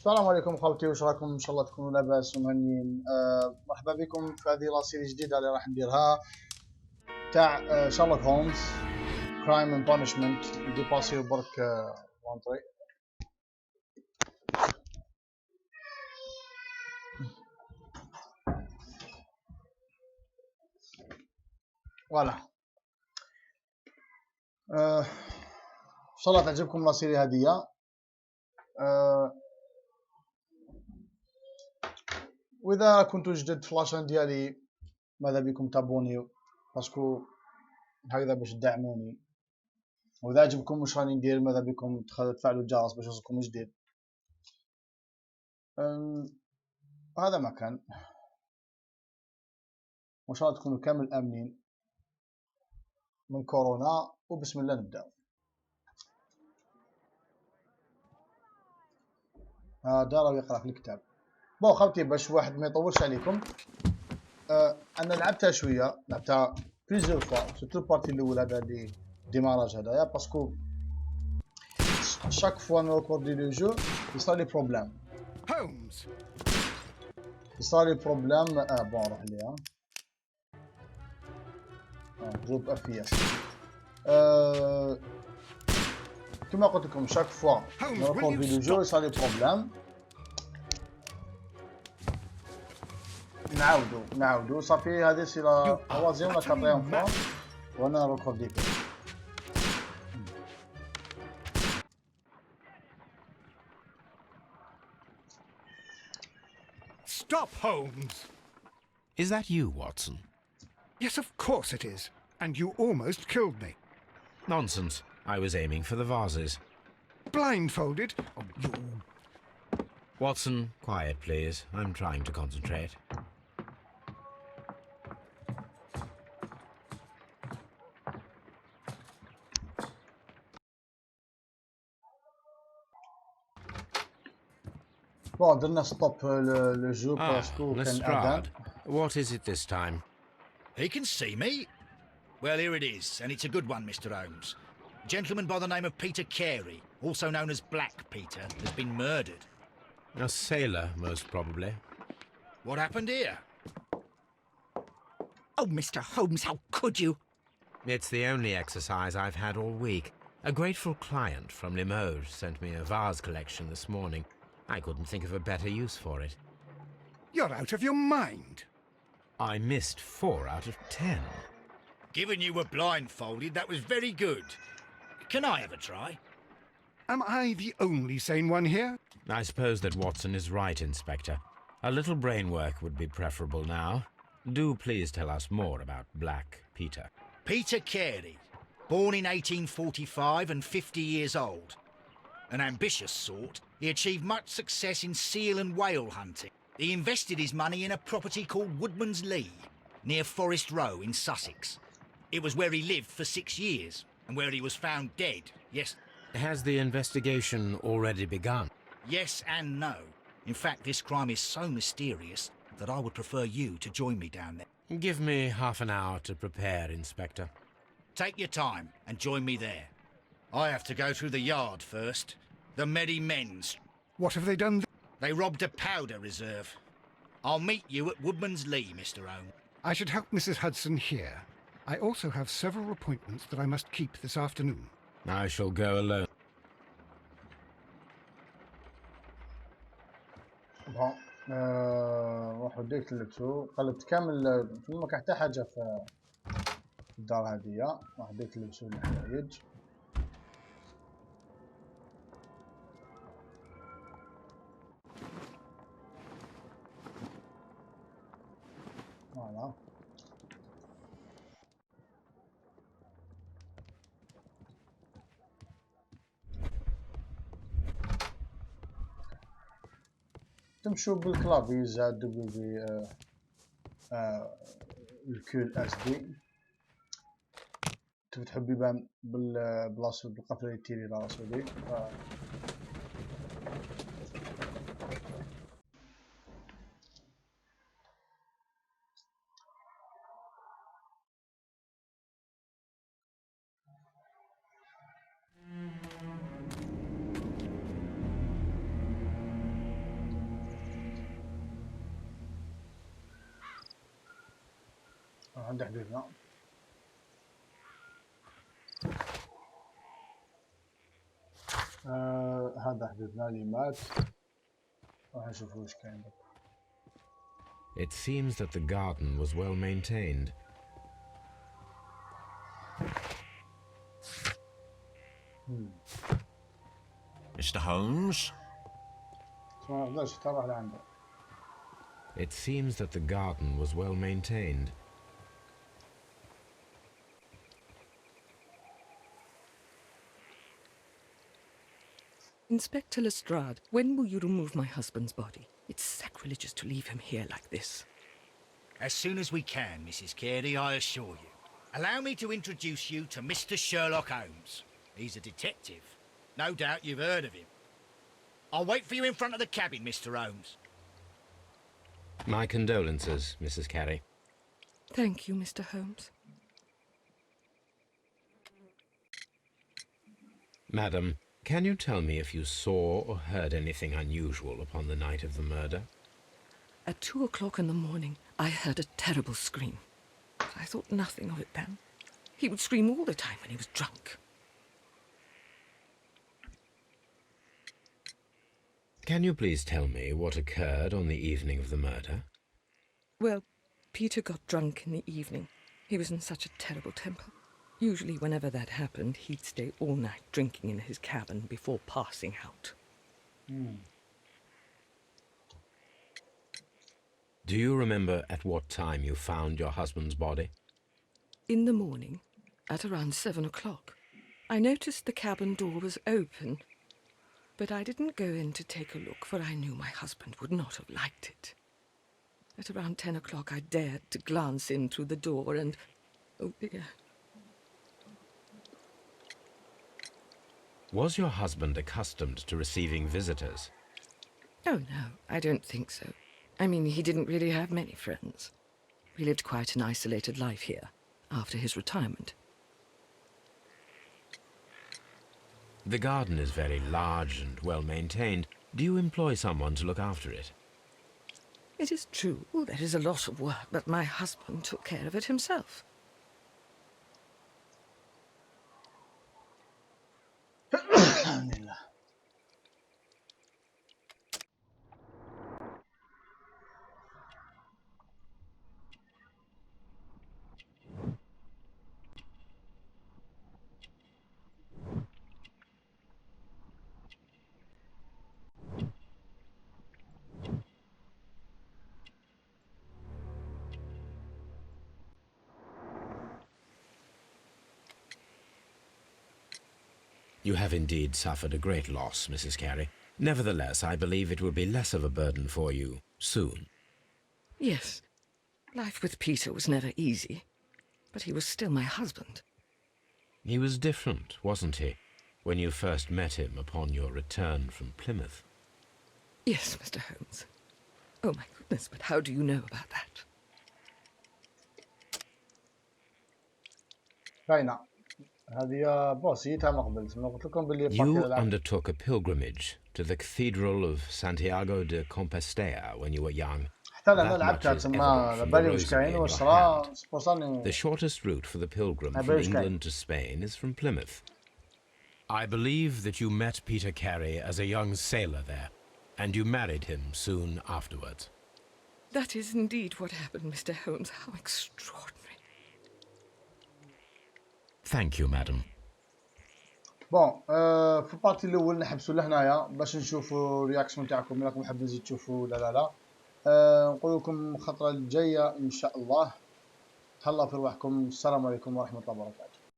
السلام عليكم خالتي، واش راكم؟ ان شاء الله تكونوا لاباس ومهنيين. مرحبا بكم في هذه لاسيري جديده اللي راح نديرها تاع شارلوك هولمز كرايم اند بانشمنت. ديباسيو برك لونطري. فوالا. ان شاء الله تعجبكم لاسيري هذه. واذا كنتوا جدد في لاشين ديالي ماذا بكم تابونيو باسكو هكذا باش تدعموني، واذا عجبكم واش راني ندير ماذا بكم تفعلوا الجرس باش يوصلكم جديد. هذا ما كان، وان شاء الله تكونوا كامل امنين من كورونا. وبسم الله نبداو. هذا راه يقرا في الكتاب. بون خوتي باش واحد ما يطولش عليكم، انا لعبتها شويه، لعبتها بليزيور فوا سورتو البارتي الاول هذا اللي ديماراج هذايا، باسكو شاك فوا نريكوردي لو جو يصرالي بروبليم. هولمز يصرالي بروبليم. بون روح ليها جروب اف اس. كما قلت لكم شاك فوا نريكوردي لو جو يصرالي بروبليم. نعاودو صافي. هذه سي لا توازيام ولا كاتريام فوا وانا نريكوردي فيه. Stop, Holmes! Is that you, Watson? Yes, of course it is. And you almost killed me. Nonsense. I was aiming for the vases. Blindfolded? Oh, you... Watson, quiet, please. I'm trying to concentrate. بون درنا ستوب لو جو باسكو كان اذان. What is it this time? He can see me. Well, here it is, and it's a good one, Mr. Holmes. A gentleman by the name of Peter Carey, also known as Black Peter, has been murdered. A sailor, most probably. What happened here? Oh, Mr. Holmes, how could you? It's the only exercise I've had all week. A grateful client from Limoges sent me a vase collection this morning. I couldn't think of a better use for it. You're out of your mind. I missed 4 out of 10. Given you were blindfolded, that was very good. Can I have a try? Am I the only sane one here? I suppose that Watson is right, Inspector. A little brain work would be preferable now. Do please tell us more about Black Peter. Peter Carey, born in 1845 and 50 years old. An ambitious sort, he achieved much success in seal and whale hunting. He invested his money in a property called Woodman's Lee, near Forest Row in Sussex. It was where he lived for 6 years, and where he was found dead, yes. Has the investigation already begun? Yes and no. In fact, this crime is so mysterious that I would prefer you to join me down there. Give me half an hour to prepare, Inspector. Take your time and join me there. I have to go through the yard first. The Merry Men's. What have they done? They robbed a powder reserve. I'll meet you at Woodman's Lee, Mr. Owen. I should help Mrs. Hudson here. I also have several appointments that I must keep this afternoon. I shall go alone. بون روحو ديك تلبسو. قلبت كامل ما كان حتى حاجه في الدار هادية. راح ديك تلبسو الحوايج. فوالا. تمشوا بالكلافي زاد دبليو بي الكول اس دي. تفتحوا بيبان بالبلاصه بالقفله اللي تيري راسو دي. عند حبيبنا. هذا حبيبنا اللي مات. راح نشوف وش كاين. It seems that the garden was well maintained. Mr. Holmes? ما نقدرش تروح لعنده. It seems that the garden was well maintained. Inspector Lestrade, when will you remove my husband's body? It's sacrilegious to leave him here like this. As soon as we can, Mrs. Carey, I assure you. Allow me to introduce you to Mr. Sherlock Holmes. He's a detective. No doubt you've heard of him. I'll wait for you in front of the cabin, Mr. Holmes. My condolences, Mrs. Carey. Thank you, Mr. Holmes. Madam, can you tell me if you saw or heard anything unusual upon the night of the murder? At 2 o'clock in the morning, I heard a terrible scream. But I thought nothing of it then. He would scream all the time when he was drunk. Can you please tell me what occurred on the evening of the murder? Well, Peter got drunk in the evening. He was in such a terrible temper. Usually whenever that happened, he'd stay all night drinking in his cabin before passing out. Do you remember at what time you found your husband's body? In the morning, at around 7 o'clock, I noticed the cabin door was open, but I didn't go in to take a look, for I knew my husband would not have liked it. At around 10 o'clock, I dared to glance in through the door and... oh dear. Was your husband accustomed to receiving visitors? Oh, no, I don't think so. I mean, he didn't really have many friends. We lived quite an isolated life here, after his retirement. The garden is very large and well maintained. Do you employ someone to look after it? It is true, there is a lot of work, but my husband took care of it himself. الحمد لله. You have indeed suffered a great loss, Mrs. Carey. Nevertheless, I believe it will be less of a burden for you soon. Yes, life with Peter was never easy, but he was still my husband. He was different, wasn't he, when you first met him upon your return from Plymouth? Yes, Mr. Holmes. Oh, my goodness, but how do you know about that? باينة. هذه بوسيتها ما قبلت. ما قلت لكم باللي You undertook a pilgrimage to the Cathedral of Santiago de Compostela when you were young. حتى انا That لعبتها much is تما evident from the بالي واش rosary كاين in your والصرا hand. سبوصاني. The shortest route for the pilgrim I from believe so. England to Spain is from Plymouth. I believe that you met Peter Carey as a young sailor there, and you married him soon afterwards. That is indeed what happened, Mr. Holmes. How extraordinary. Thank you, madam. بون في البارتي الاول نحبسوا لهنايا باش نشوفوا الرياكشن تاعكم. راكم حابين تزيد تشوفوا لا لا لا. نقول لكم الخطره الجايه ان شاء الله. تهلاو في رواحكم. السلام عليكم ورحمه الله وبركاته.